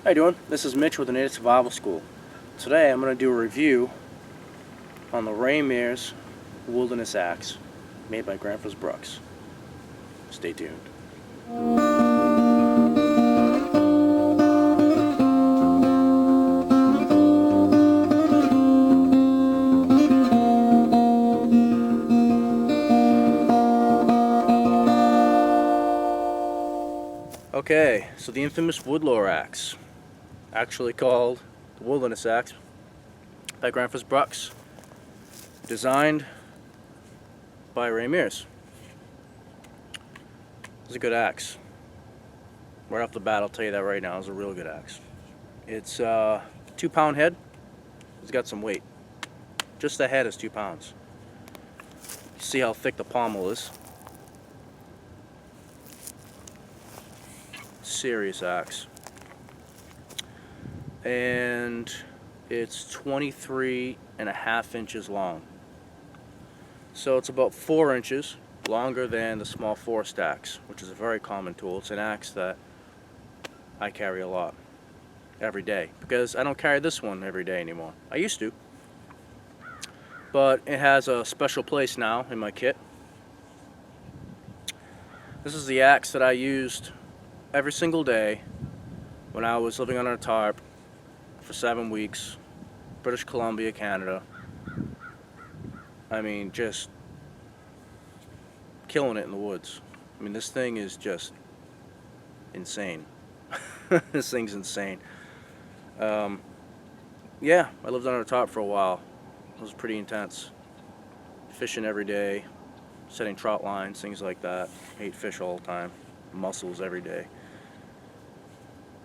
How you doing? This is Mitch with the Native Survival School. Today I'm going to do a review on the Mears Wilderness Axe made by Gransfors Bruks. Stay tuned. Okay, so the infamous woodlore axe, actually called the Wilderness Axe by Gransfors Bruks, designed by Mears. It's a good axe. Right off the bat, I'll tell you that right now. It's a real good axe. It's a 2-pound head. It's got some weight. Just the head is 2 pounds. You see how thick the pommel is. Serious axe. And it's 23.5 inches long. So it's about 4 inches longer than the small forest axe, which is a very common tool. It's an axe that I carry a lot every day because I don't carry this one every day anymore. I used to, but it has a special place now in my kit. This is the axe that I used every single day when I was living under a tarp for 7 weeks, British Columbia, Canada. I mean, just killing it in the woods. I mean, this thing is just insane. This thing's insane. Yeah, I lived under a tarp for a while. It was pretty intense. Fishing every day, setting trout lines, things like that. Ate fish all the time, mussels every day.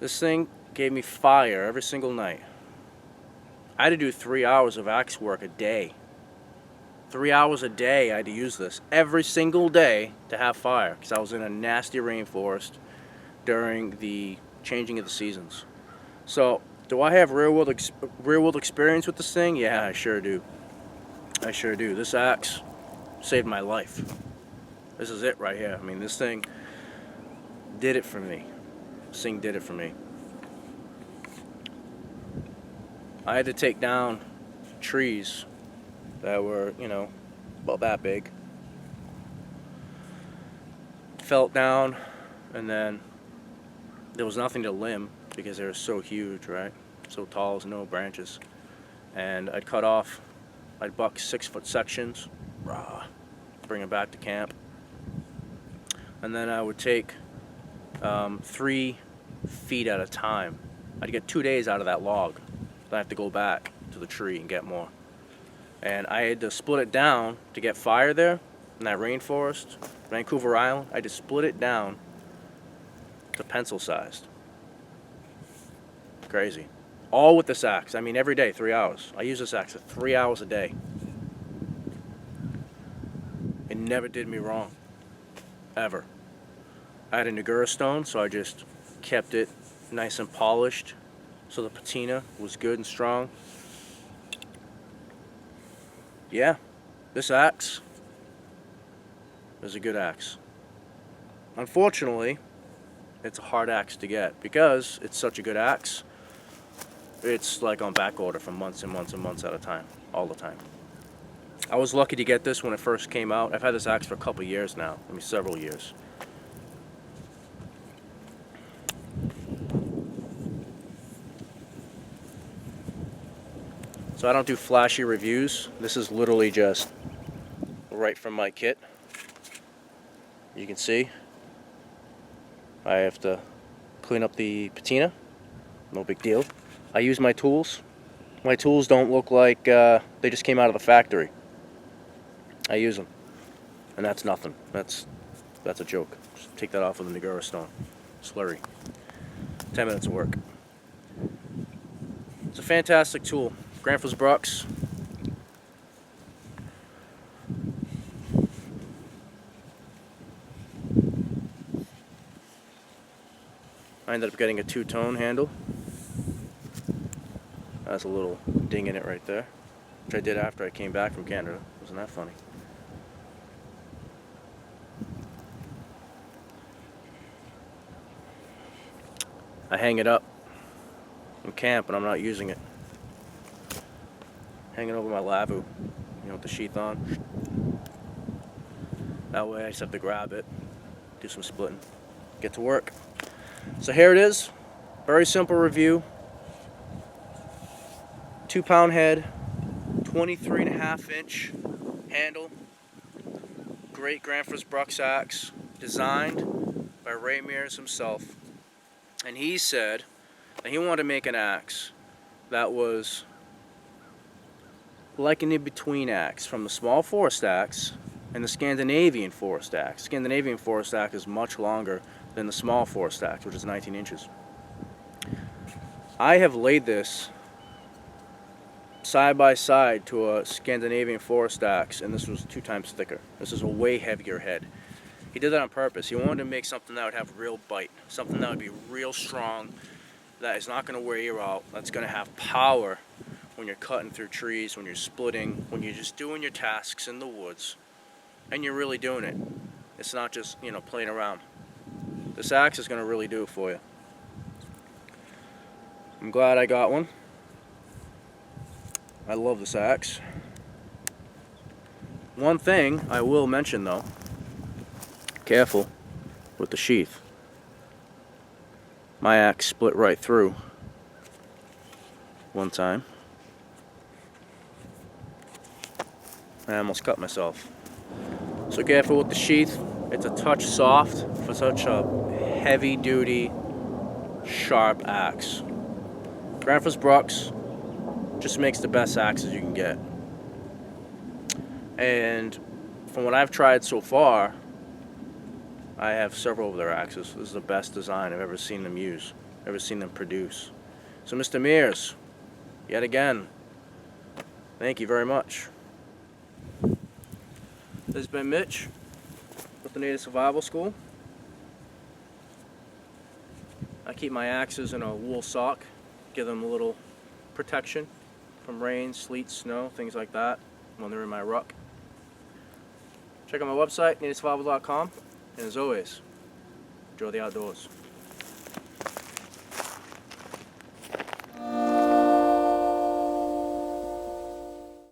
This thing gave me fire every single night. I had to do 3 hours of axe work a day. 3 hours a day I had to use this every single day to have fire because I was in a nasty rainforest during the changing of the seasons. So, do I have real world experience with this thing? Yeah, I sure do. I sure do. This axe saved my life. This is it right here. I mean, this thing did it for me. This thing did it for me. I had to take down trees that were, about that big. Fell down, and then there was nothing to limb because they were so huge, right? So tall, with no branches. And I'd buck 6-foot sections, bring them back to camp. And then I would take 3 feet at a time. I'd get 2 days out of that log. Then I have to go back to the tree and get more. And I had to split it down to get fire there in that rainforest, Vancouver Island. I had to split it down to pencil sized. Crazy. All with this axe. I mean, every day, 3 hours. I use this axe for 3 hours a day. It never did me wrong. Ever. I had a Nagura stone, so I just kept it nice and polished so the patina was good and strong. Yeah, this axe is a good axe. Unfortunately, it's a hard axe to get because it's such a good axe. It's like on back order for months and months and months at a time, all the time. I was lucky to get this when it first came out. I've had this axe for a couple years now, I mean several years. So I don't do flashy reviews. This is literally just right from my kit. You can see I have to clean up the patina. No big deal. I use my tools. My tools don't look like they just came out of the factory. I use them. And that's nothing. That's a joke. Just take that off with a Nagura stone. Slurry. 10 minutes of work. It's a fantastic tool. Gransfors Bruks. I ended up getting a 2-tone handle. That's a little ding in it right there, which I did after I came back from Canada. Wasn't that funny? I hang it up in camp and I'm not using it. Hanging over my lavu, with the sheath on. That way I just have to grab it, do some splitting, get to work. So here it is, very simple review. 2-pound head, 23.5-inch handle, great Gransfors Bruks axe, designed by Mears himself. And he said that he wanted to make an axe that was like an in-between axe from the small forest axe and the Scandinavian forest axe. Scandinavian forest axe is much longer than the small forest axe, which is 19 inches. I have laid this side by side to a Scandinavian forest axe, and this was 2 times thicker. This is a way heavier head. He did that on purpose. He wanted to make something that would have real bite, something that would be real strong, that is not going to wear you out, that's going to have power when you're cutting through trees, when you're splitting, when you're just doing your tasks in the woods, and you're really doing it. It's not just, playing around. This axe is going to really do it for you. I'm glad I got one. I love this axe. One thing I will mention though, careful with the sheath. My axe split right through one time. I almost cut myself. So careful with the sheath. It's a touch soft for such a heavy duty, sharp axe. Gransfors Bruks just makes the best axes you can get. And from what I've tried so far, I have several of their axes. This is the best design I've ever seen them use, ever seen them produce. So Mr. Mears, yet again, thank you very much. This has been Mitch with the Native Survival School. I keep my axes in a wool sock, give them a little protection from rain, sleet, snow, things like that when they're in my ruck. Check out my website, nativesurvival.com, and as always, enjoy the outdoors.